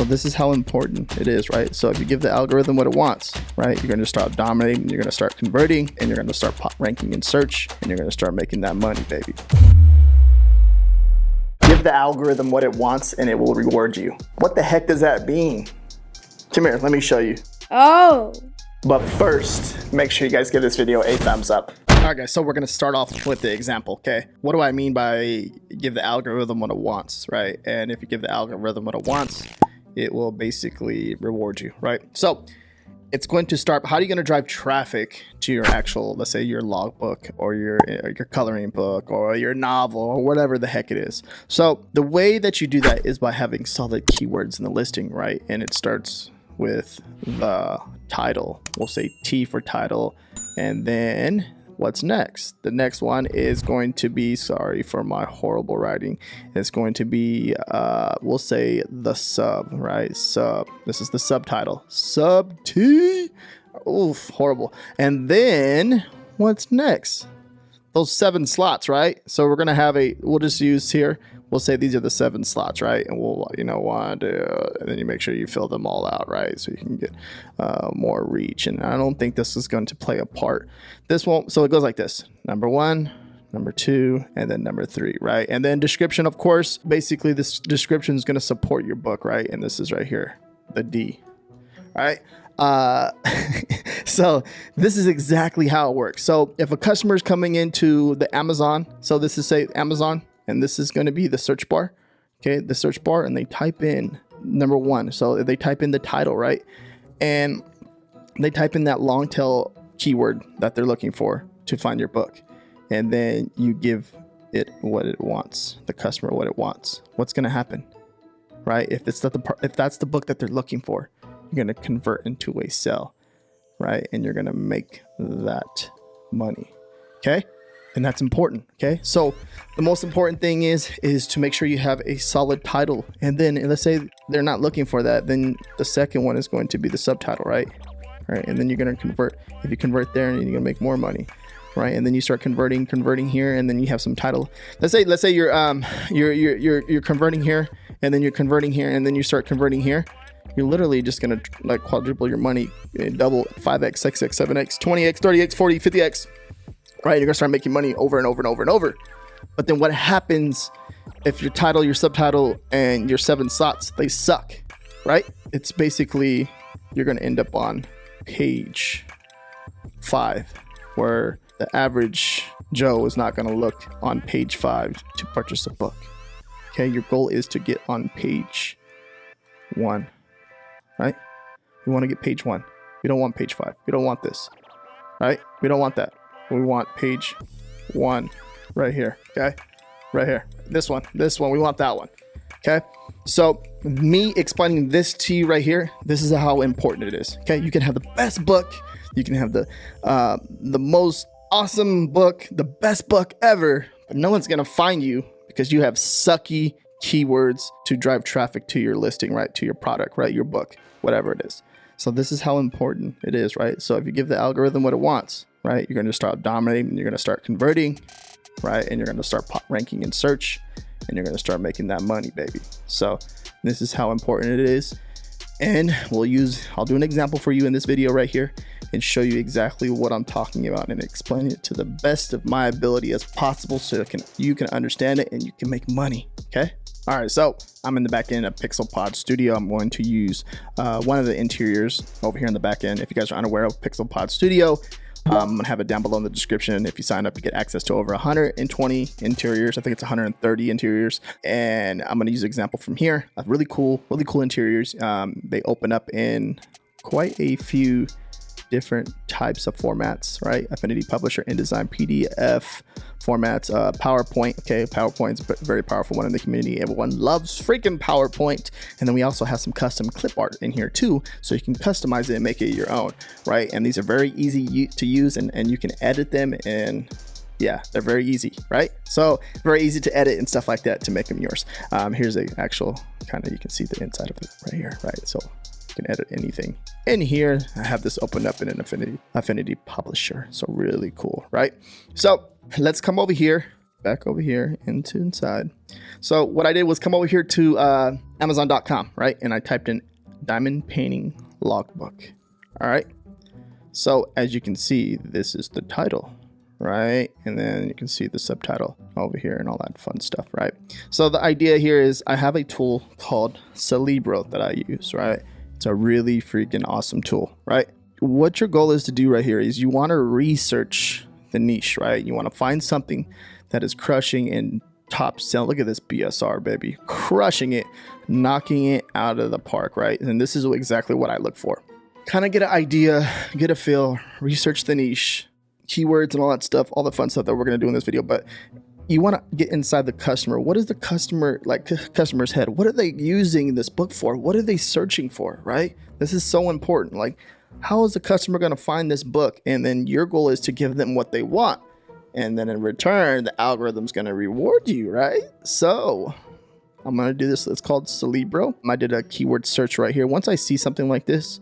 So this is how important it is, right? So if you give the algorithm what it wants, right, you're going to start dominating, you're going to start converting, and you're going to start ranking in search, and you're going to start making that money, baby. Give the algorithm what it wants and it will reward you. What the heck does that mean? Come here, let me show you. Oh. But first, make sure you guys give this video a thumbs up. All right, guys, so we're going to start off with the example, okay? What do I mean by give the algorithm what it wants, right? And if you give the algorithm what it wants, it will basically reward you, right? So it's going to start, how are you going to drive traffic to your actual, let's say your logbook or your coloring book or your novel or whatever the heck it is. So the way that you do that is by having solid keywords in the listing, right? And it starts with the title. We'll say T for title. And then what's next? The next one is going to be, sorry for my horrible writing, it's going to be we'll say the sub, right? Sub. This is the subtitle. Sub T. Oof, horrible. And then what's next? Those 7 slots, right? So we're gonna have we'll just use here, we'll say these are the 7 slots, right? And we'll, you know, and then you make sure you fill them all out, right? So you can get more reach. And I don't think this is going to play a part. This won't, so it goes like this. Number 1, number 2, and then number 3, right? And then description, of course, basically this description is gonna support your book, right? And this is right here, the D, right? So this is exactly how it works. So if a customer is coming into the Amazon, so this is say Amazon, and this is going to be the search bar, okay, the search bar, and they type in number 1. So they type in the title, right? And they type in that long tail keyword that they're looking for to find your book. And then you give it what it wants, the customer what it wants. What's going to happen, right? If that's the book that they're looking for, you're going to convert into a sale, right? And you're going to make that money. Okay. And that's important. Okay. So the most important thing is to make sure you have a solid title. And then let's say they're not looking for that. Then the second one is going to be the subtitle, right? Right. And then you're going to convert. If you convert there, and you're going to make more money, right? And then you start converting here, and then you have some title. Let's say you're converting here, and then you're converting here, and then you start converting here. You're literally just going to like quadruple your money, double, 5x, 6x, 7x, 20x, 30x, 40, 50x, right? You're going to start making money over and over and over and over. But then what happens if your title, your subtitle, and your 7 slots, they suck, right? It's basically, you're going to end up on page 5, where the average Joe is not going to look on page 5 to purchase a book. Okay, your goal is to get on page 1. Right? We want to get page 1. We don't want page 5. We don't want this. Right? We don't want that. We want page 1 right here. Okay? Right here. This one. We want that one. Okay? So me explaining this to you right here, this is how important it is. Okay? You can have the best book. You can have the most awesome book, the best book ever, but no one's going to find you because you have sucky keywords to drive traffic to your listing, right? To your product, right? Your book, whatever it is. So this is how important it is, right? So if you give the algorithm what it wants, right? You're going to start dominating, you're going to start converting, right? And you're going to start ranking in search, and you're going to start making that money, baby. So this is how important it is. And I'll do an example for you in this video right here and show you exactly what I'm talking about and explain it to the best of my ability as possible so you can understand it and you can make money. Okay. All right, so I'm in the back end of PixelPod Studio. I'm going to use one of the interiors over here in the back end. If you guys are unaware of PixelPod Studio, I'm gonna have it down below in the description. If you sign up, you get access to over 120 interiors. I think it's 130 interiors, and I'm gonna use an example from here of really cool interiors. They open up in quite a few different types of formats, right? Affinity Publisher, InDesign, PDF formats, PowerPoint. Okay, PowerPoint's a very powerful one in the community. Everyone loves freaking PowerPoint. And then we also have some custom clip art in here too, so you can customize it and make it your own, right? And these are very easy to use, and you can edit them, and yeah, they're very easy, right? So very easy to edit and stuff like that to make them yours. Here's a actual kind of, you can see the inside of it right here, right? So you can edit anything in here. I have this opened up in an Affinity Publisher. So really cool, right? So let's come over here back over here into inside. So what I did was come over here to Amazon.com, right? And I typed in diamond painting logbook. All right. So as you can see, this is the title, right? And then you can see the subtitle over here and all that fun stuff, right? So the idea here is I have a tool called Cerebro that I use, right? It's a really freaking awesome tool, right? What your goal is to do right here is you want to research the niche, right? You want to find something that is crushing and top sell. Look at this BSR, baby, crushing it, knocking it out of the park, right? And this is exactly what I look for. Kind of get an idea, get a feel, research the niche, keywords and all that stuff, all the fun stuff that we're going to do in this video. But you want to get inside the customer. What is the customer, like customer's head? What are they using this book for? What are they searching for, right? This is so important. Like, how is the customer going to find this book? And then your goal is to give them what they want. And then in return, the algorithm's going to reward you, right? So I'm going to do this. It's called Cerebro. I did a keyword search right here. Once I see something like this,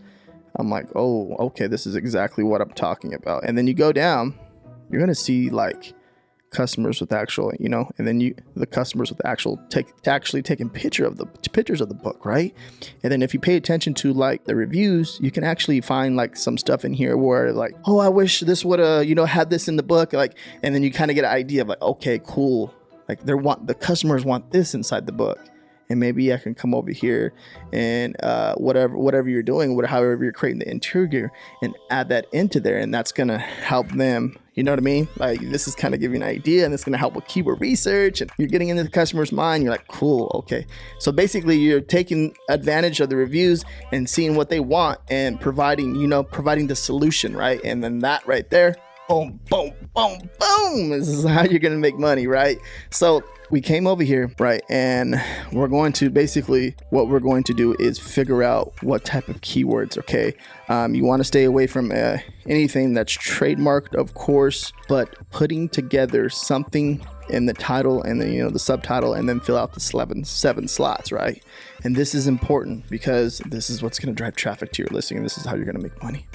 I'm like, oh, okay, this is exactly what I'm talking about. And then you go down, you're going to see like customers with actual, you know, and then the customers with actually taking pictures of the book, right? And then if you pay attention to like the reviews, you can actually find like some stuff in here where like, oh, I wish this would had this in the book, like, and then you kind of get an idea of like, okay, cool, like the customers want this inside the book. And maybe I can come over here and whatever you're doing, however you're creating the interior, and add that into there, and that's gonna help them. You know what I mean? Like, this is kind of giving an idea, and it's gonna help with keyword research, and you're getting into the customer's mind. You're like, cool, okay. So basically, you're taking advantage of the reviews and seeing what they want and providing the solution, right? And then that right there, boom, boom, boom, boom. This is how you're gonna make money, right? So we came over here, right? And we're going to what we're going to do is figure out what type of keywords, okay? You want to stay away from anything that's trademarked, of course, but putting together something in the title and then, the subtitle, and then fill out the seven slots, right? And this is important because this is what's going to drive traffic to your listing, and this is how you're going to make money,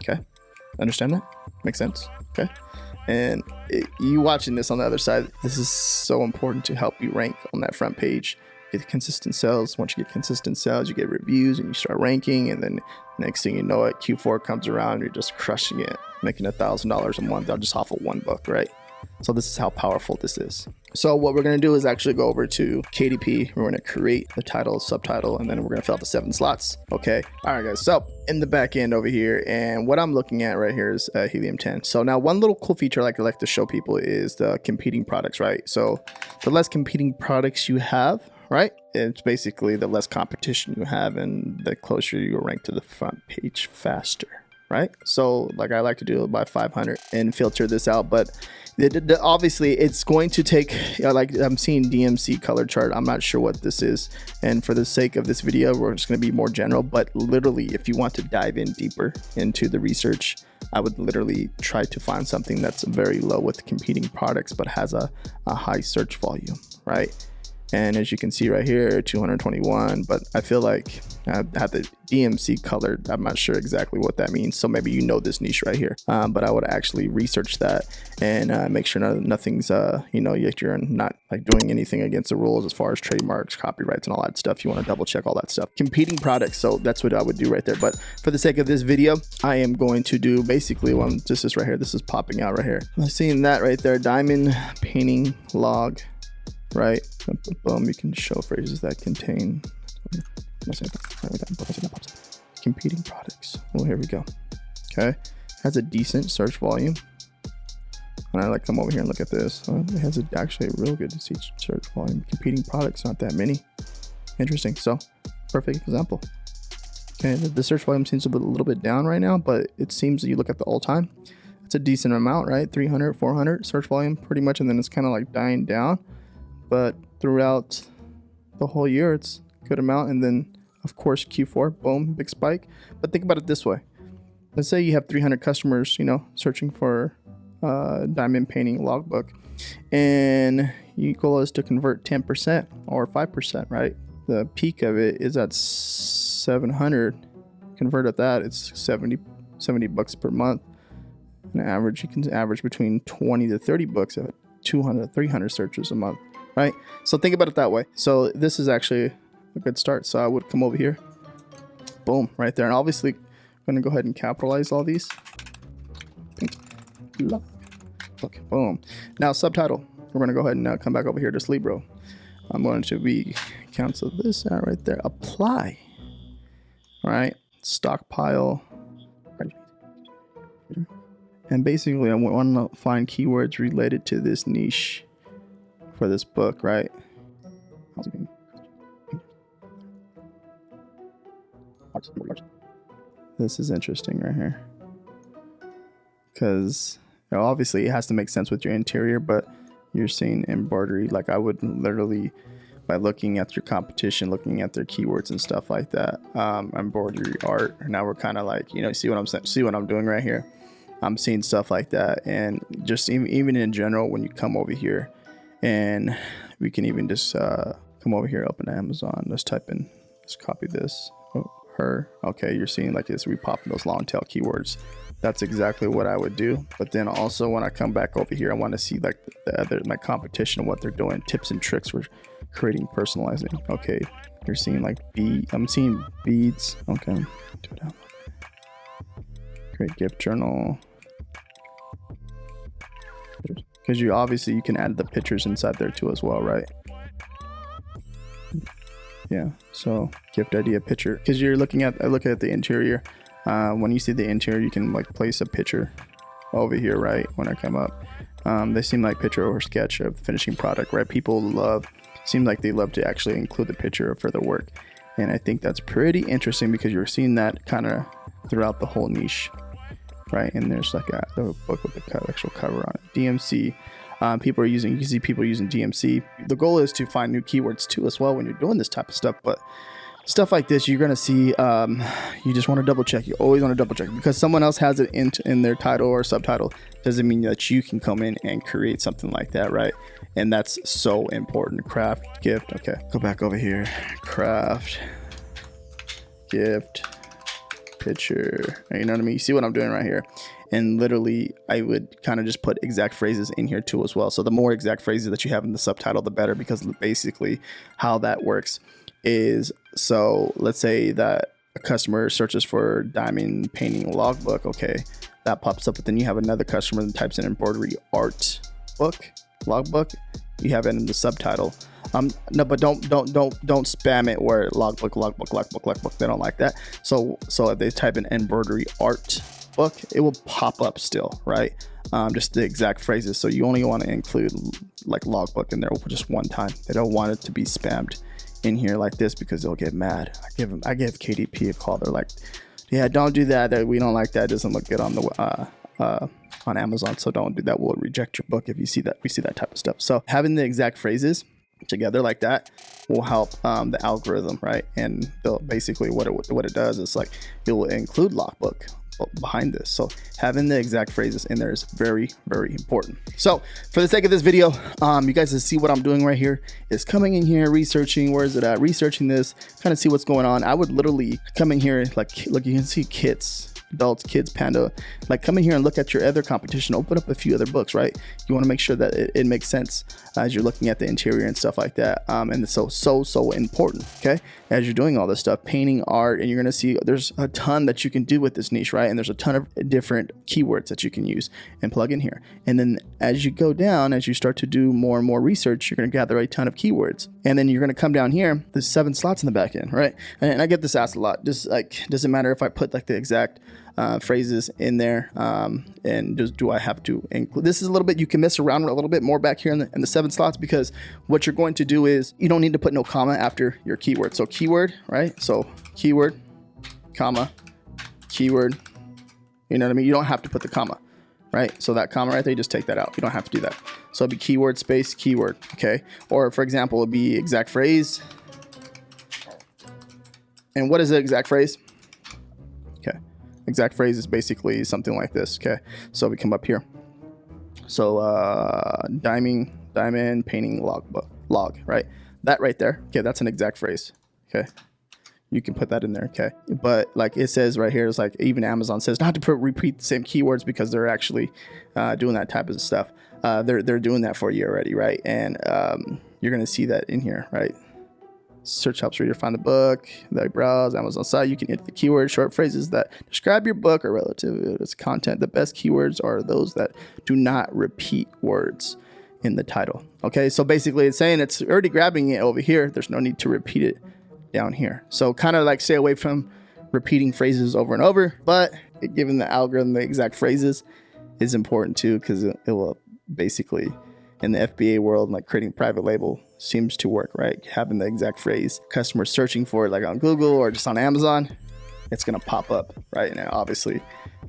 okay? Understand that? Makes sense? Okay. And you watching this on the other side, this is so important to help you rank on that front page. Get consistent sales. Once you get consistent sales, you get reviews and you start ranking. And then next thing you know it, Q4 comes around, you're just crushing it, making $1,000 a month just off of one book, right? So this is how powerful this is. So what we're going to do is actually go over to KDP. We're going to create the title, subtitle, and then we're going to fill out the 7 slots. Okay. All right, guys. So in the back end over here, and what I'm looking at right here is Helium 10. So now one little cool feature I like to show people is the competing products, right? So the less competing products you have, right, it's basically the less competition you have and the closer you rank to the front page faster, right? So like I like to do it by 500 and filter this out, but obviously it's going to take, like I'm seeing DMC color chart. I'm not sure what this is. And for the sake of this video, we're just going to be more general, but literally if you want to dive in deeper into the research, I would literally try to find something that's very low with competing products, but has a high search volume, right? And as you can see right here, 221, but I feel like I have the DMC colored. I'm not sure exactly what that means. So maybe this niche right here. But I would actually research that and make sure nothing's, you're not like doing anything against the rules as far as trademarks, copyrights, and all that stuff. You want to double check all that stuff. Competing products. So that's what I would do right there. But for the sake of this video, I am going to do basically this is right here. This is popping out right here. I'm seeing that right there. Diamond painting log. Right, boom, you can show phrases that contain competing products. Oh, here we go. Okay, has a decent search volume. And I like come over here and look at this. It has actually a real good search volume. Competing products, not that many. Interesting. So, perfect example. Okay, the search volume seems to be a little bit down right now, but it seems that you look at the all time, it's a decent amount, right? 300, 400 search volume, pretty much, and then it's kind of like dying down. But throughout the whole year, it's a good amount. And then, of course, Q4, boom, big spike. But think about it this way. Let's say you have 300 customers, searching for diamond painting logbook. And your goal is to convert 10% or 5%, right? The peak of it is at 700. Convert at that, it's 70 bucks per month. On average, you can average between 20 to 30 bucks at 200, 300 searches a month, right? So think about it that way. So this is actually a good start. So I would come over here, boom, right there. And obviously I'm gonna go ahead and capitalize all these. Okay, boom. Now subtitle, we're gonna go ahead and come back over here to Libro. I'm going to be cancel this out right there, apply. All right, stockpile. And basically I want to find keywords related to this niche for this book, right? This is interesting right here, because obviously it has to make sense with your interior, but you're seeing embroidery. Like I would literally, by looking at your competition, looking at their keywords and stuff like that, embroidery art. Now we're kind of like, you know, see what I'm saying? See what I'm doing right here? I'm seeing stuff like that. And just even in general, when you come over here, and we can even just come over here, open Amazon, let's type in, let's copy this. Oh, her. Okay, you're seeing like this, we popping those long tail keywords. That's exactly what I would do. But then also when I come back over here, I want to see like the other, my competition, what they're doing, tips and tricks for creating personalizing. Okay, you're seeing like I'm seeing beads. Okay, do it out. Create gift journal, because you obviously you can add the pictures inside there too as well, right? Yeah, so gift idea picture, because you're looking at, I look at the interior. When you see the interior, you can like place a picture over here, right? When I come up, they seem like picture or sketch of the finishing product, right? People seem like they love to actually include the picture for the work, and I think that's pretty interesting because you're seeing that kind of throughout the whole niche, right? And there's like a book with the actual cover on it. DMC, people are using, you see people using DMC. The goal is to find new keywords too as well when you're doing this type of stuff, but stuff like this, you're gonna see, you just want to double check. You always want to double check, because someone else has it in their title or subtitle doesn't mean that you can come in and create something like that, right? And that's so important. Craft, gift. Okay, go back over here. Craft, gift, picture. You know what I mean? You see what I'm doing right here? And literally I would kind of just put exact phrases in here too as well. So the more exact phrases that you have in the subtitle, the better, because basically how that works is, so let's say that a customer searches for diamond painting logbook. Okay, that pops up, but then you have another customer that types in embroidery art book logbook. You have it in the subtitle. No, but don't spam it where logbook. They don't like that. So if they type in embroidery art book, it will pop up still, right? Just the exact phrases. So you only want to include like logbook in there just one time. They don't want it to be spammed in here like this, because they'll get mad. I give KDP a call. They're like, yeah, don't do that. We don't like that. It doesn't look good on the on Amazon. So don't do that. We'll reject your book if you see that. We see that type of stuff. So having the exact phrases together like that will help the algorithm, right? And basically what it does is like it will include logbook behind this. So having the exact phrases in there is very, very important. So for the sake of this video, you guys can see what I'm doing right here is coming in here, researching, where is it at, researching this, kind of see what's going on. I would literally come in here, like, look, you can see kits, adults, kids, panda, like come in here and look at your other competition, open up a few other books, right? You want to make sure that it makes sense as you're looking at the interior and stuff like that. And it's so important, okay? As you're doing all this stuff, painting, art, and you're gonna see there's a ton that you can do with this niche, right? And there's a ton of different keywords that you can use and plug in here. And then as you go down, as you start to do more and more research, you're gonna gather a ton of keywords. And then you're gonna come down here, there's 7 slots in the back end, right? And I get this asked a lot. Just like, doesn't matter if I put like the exact phrases in there, and just do I have to include this? Is a little bit, you can mess around a little bit more back here in the 7 slots, because what you're going to do is you don't need to put no comma after your keyword. So keyword, right? So keyword, comma, keyword, you know what I mean? You don't have to put the comma, right? So that comma right there, you just take that out. You don't have to do that. So it'd be keyword space keyword, okay? Or for example, it'd be exact phrase. And what is the exact phrase? Okay, exact phrase is basically something like this, okay? So we come up here. So diamond painting log, right? That right there, okay, that's an exact phrase, okay? you can put that in there. Okay, but like it says right here, it's like even Amazon says not to repeat the same keywords because they're actually doing that type of stuff. They're doing that for you already, right? And you're gonna see that in here, right? Search helps reader find the book. They browse Amazon site. You can enter the keywords, short phrases that describe your book or relative to its content. The best keywords are those that do not repeat words in the title. Okay, so basically it's saying it's already grabbing it over here. There's no need to repeat it down here. So kind of like stay away from repeating phrases over and over, but giving the algorithm the exact phrases is important too, because it will basically, in the FBA world, like creating private label seems to work, right? Having the exact phrase, customers searching for it like on Google or just on Amazon, it's going to pop up, right? Now, obviously,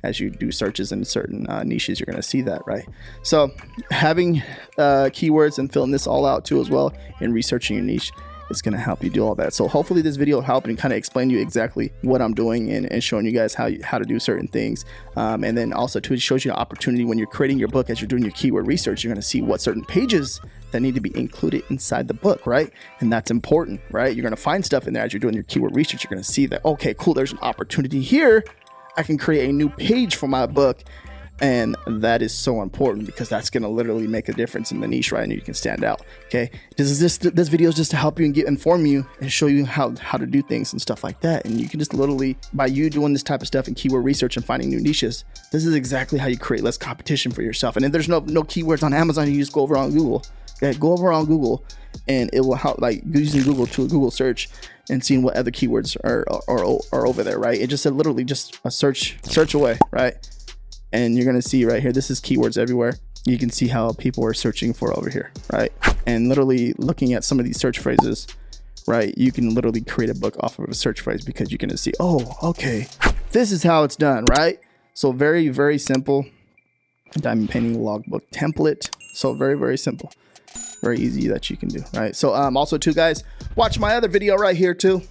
as you do searches in certain niches, you're going to see that, right? So having keywords and filling this all out too as well and researching your niche is going to help you do all that. So hopefully this video will help and kind of explain to you exactly what I'm doing and showing you guys how to do certain things. And then also too, it shows you an opportunity when you're creating your book, as you're doing your keyword research, you're going to see what certain pages that need to be included inside the book, right? And that's important, right? You're going to find stuff in there as you're doing your keyword research. You're going to see that, okay, cool, there's an opportunity here. I can create a new page for my book. And that is so important because that's going to literally make a difference in the niche, right? And you can stand out. Okay. This video is just to help you and inform you and show you how to do things and stuff like that. And you can just literally, by you doing this type of stuff and keyword research and finding new niches, this is exactly how you create less competition for yourself. And if there's no keywords on Amazon, you just go over on Google. Okay, go over on Google and it will help, like using Google to a Google search and seeing what other keywords are over there, right? It just said literally just a search away, right? And you're going to see right here, this is keywords everywhere. You can see how people are searching for over here, right? And literally looking at some of these search phrases, right? You can literally create a book off of a search phrase because you're going to see, oh, okay, this is how it's done, right? So very, very simple diamond painting logbook template. So very, very simple, very easy that you can do, right? So also too, guys, watch my other video right here too.